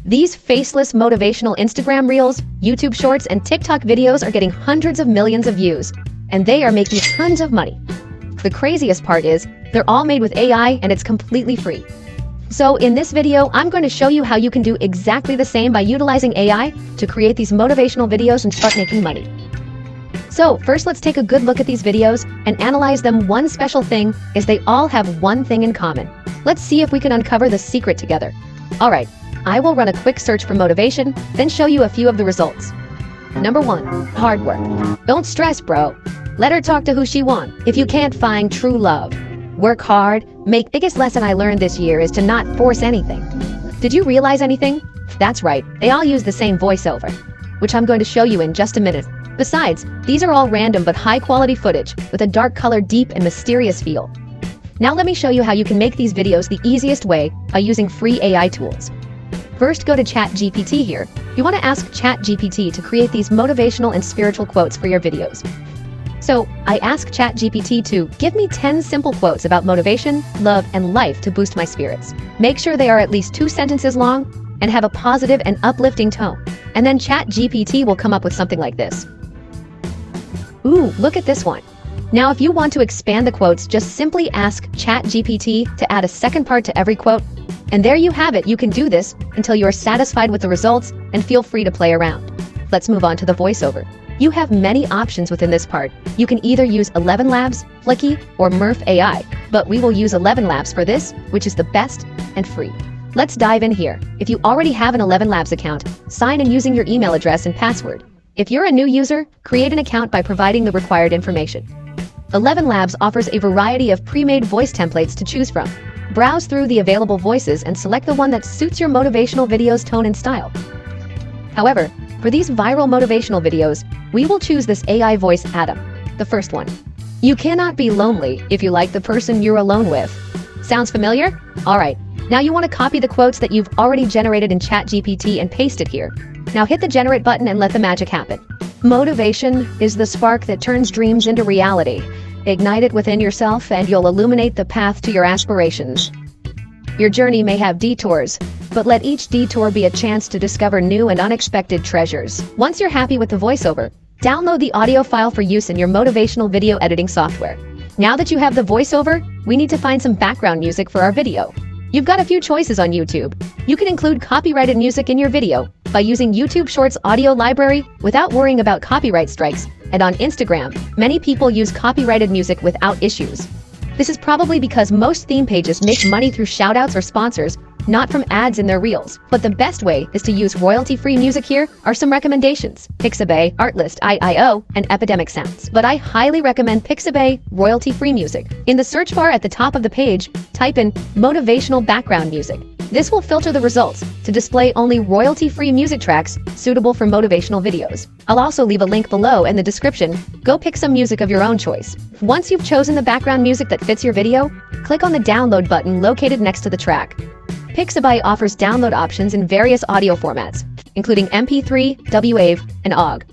These faceless motivational Instagram reels, YouTube shorts, and TikTok videos are getting hundreds of millions of views, and they are making tons of money. The craziest part is, they're all made with AI and it's completely free. So in this video, I'm going to show you how you can do exactly the same by utilizing AI to create these motivational videos and start making money. So first, let's take a good look at these videos and analyze them. One special thing is they all have one thing in common. Let's see if we can uncover the secret together. All right, I will run a quick search for motivation, then show you a few of the results. Number 1, hard work. Don't stress, bro. Let her talk to who she wants. If you can't find true love, work hard. Biggest lesson I learned this year is to not force anything. Did you realize anything? That's right, they all use the same voiceover, which I'm going to show you in just a minute. Besides, these are all random but high-quality footage with a dark color, deep and mysterious feel. Now let me show you how you can make these videos the easiest way by using free AI tools. First, go to ChatGPT here. You want to ask ChatGPT to create these motivational and spiritual quotes for your videos. So, I asked ChatGPT to give me 10 simple quotes about motivation, love, and life to boost my spirits. Make sure they are at least 2 sentences long and have a positive and uplifting tone. And then ChatGPT will come up with something like this. Ooh, look at this one. Now, if you want to expand the quotes, just simply ask ChatGPT to add a second part to every quote. And there you have it. You can do this until you are satisfied with the results, and feel free to play around. Let's move on to the voiceover. You have many options within this part. You can either use 11 Labs, Fliki, or Murph AI, but we will use 11 Labs for this, which is the best and free. Let's dive in here. If you already have an 11 Labs account, sign in using your email address and password. If you're a new user, create an account by providing the required information. 11 Labs offers a variety of pre-made voice templates to choose from. Browse through the available voices and select the one that suits your motivational video's tone and style. However, for these viral motivational videos, we will choose this AI voice Adam, the first one. You cannot be lonely if you like the person you're alone with. Sounds familiar? Alright, now you want to copy the quotes that you've already generated in ChatGPT and paste it here. Now hit the generate button and let the magic happen. Motivation is the spark that turns dreams into reality. Ignite it within yourself and you'll illuminate the path to your aspirations. Your journey may have detours, but let each detour be a chance to discover new and unexpected treasures. Once you're happy with the voiceover, download the audio file for use in your motivational video editing software. Now that you have the voiceover, we need to find some background music for our video. You've got a few choices on YouTube. You can include copyrighted music in your video by using YouTube Shorts audio library without worrying about copyright strikes. And on Instagram, many people use copyrighted music without issues. This is probably because most theme pages make money through shoutouts or sponsors, not from ads in their reels. But the best way is to use royalty-free music. Here are some recommendations: Pixabay, Artlist, IIO, and Epidemic Sounds. But I highly recommend Pixabay royalty-free music. In the search bar at the top of the page, type in motivational background music. This will filter the results to display only royalty-free music tracks suitable for motivational videos. I'll also leave a link below in the description. Go pick some music of your own choice. Once you've chosen the background music that fits your video, click on the download button located next to the track. Pixabay offers download options in various audio formats, including MP3, WAV, and OGG.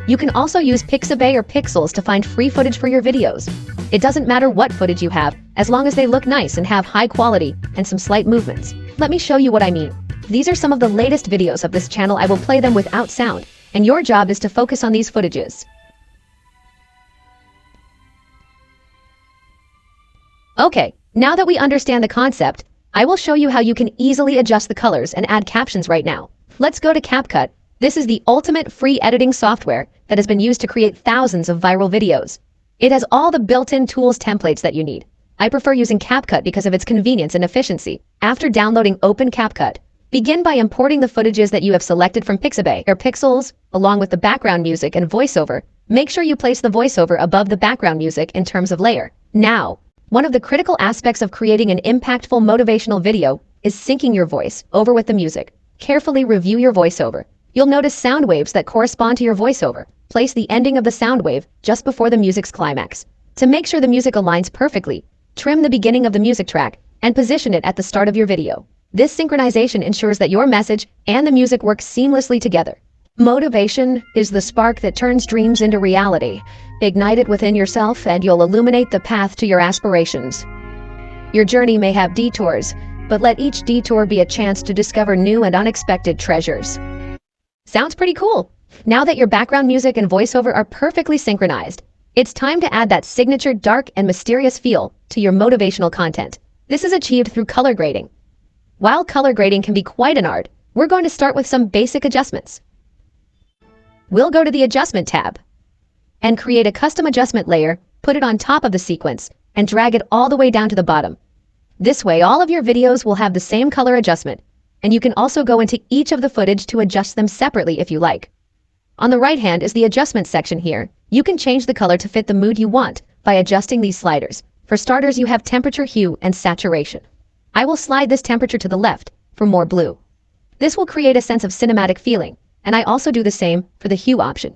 You can also use Pixabay or Pixels to find free footage for your videos. It doesn't matter what footage you have, as long as they look nice and have high quality and some slight movements. Let me show you what I mean. These are some of the latest videos of this channel. I will play them without sound, and your job is to focus on these footages. Okay, now that we understand the concept, I will show you how you can easily adjust the colors and add captions right now. Let's go to CapCut. This is the ultimate free editing software that has been used to create thousands of viral videos. It has all the built-in tools templates that you need. I prefer using CapCut because of its convenience and efficiency. After downloading, open CapCut. Begin by importing the footages that you have selected from Pixabay or Pixels, along with the background music and voiceover. Make sure you place the voiceover above the background music in terms of layer. Now, one of the critical aspects of creating an impactful motivational video is syncing your voice over with the music. Carefully review your voiceover. You'll notice sound waves that correspond to your voiceover. Place the ending of the sound wave just before the music's climax. To make sure the music aligns perfectly, trim the beginning of the music track and position it at the start of your video. This synchronization ensures that your message and the music work seamlessly together. Motivation is the spark that turns dreams into reality. Ignite it within yourself and you'll illuminate the path to your aspirations. Your journey may have detours, but let each detour be a chance to discover new and unexpected treasures. Sounds pretty cool. Now that your background music and voiceover are perfectly synchronized, it's time to add that signature dark and mysterious feel to your motivational content. This is achieved through color grading. While color grading can be quite an art, we're going to start with some basic adjustments. We'll go to the Adjustment tab and create a custom adjustment layer, put it on top of the sequence, and drag it all the way down to the bottom. This way, all of your videos will have the same color adjustment, and you can also go into each of the footage to adjust them separately if you like. On the right hand is the adjustment section here. You can change the color to fit the mood you want by adjusting these sliders. For starters, you have temperature, hue, and saturation. I will slide this temperature to the left for more blue. This will create a sense of cinematic feeling, and I also do the same for the hue option.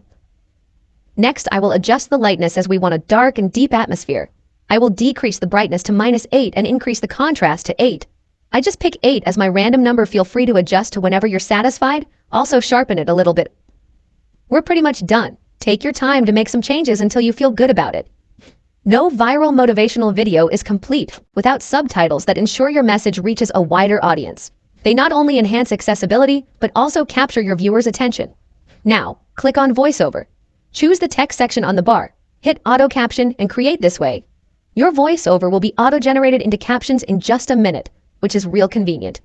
Next, I will adjust the lightness as we want a dark and deep atmosphere. I will decrease the brightness to -8 and increase the contrast to 8. I just pick 8 as my random number. Feel free to adjust to whenever you're satisfied. Also sharpen it a little bit. We're pretty much done. Take your time to make some changes until you feel good about it. No viral motivational video is complete without subtitles that ensure your message reaches a wider audience. They not only enhance accessibility, but also capture your viewers' attention. Now, click on Voiceover. Choose the text section on the bar, hit Auto Caption, and create this way. Your voiceover will be auto-generated into captions in just a minute, which is real convenient.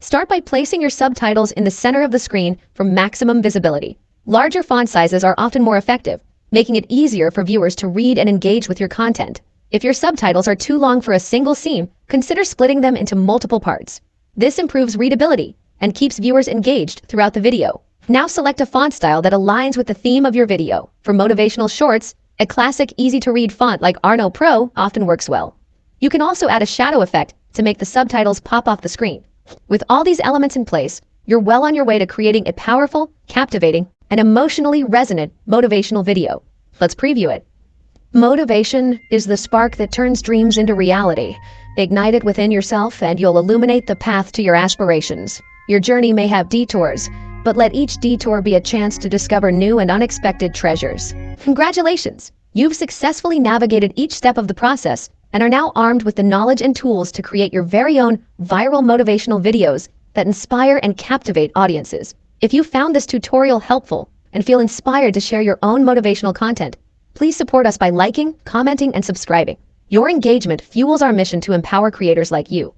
Start by placing your subtitles in the center of the screen for maximum visibility. Larger font sizes are often more effective, making it easier for viewers to read and engage with your content. If your subtitles are too long for a single scene, consider splitting them into multiple parts. This improves readability and keeps viewers engaged throughout the video. Now select a font style that aligns with the theme of your video. For motivational shorts, a classic, easy-to-read font like Arno Pro often works well. You can also add a shadow effect to make the subtitles pop off the screen. With all these elements in place, you're well on your way to creating a powerful, captivating, and emotionally resonant motivational video. Let's preview it. Motivation is the spark that turns dreams into reality. Ignite it within yourself and you'll illuminate the path to your aspirations. Your journey may have detours, but let each detour be a chance to discover new and unexpected treasures. Congratulations! You've successfully navigated each step of the process and are now armed with the knowledge and tools to create your very own viral motivational videos that inspire and captivate audiences. If you found this tutorial helpful and feel inspired to share your own motivational content, please support us by liking, commenting, and subscribing. Your engagement fuels our mission to empower creators like you.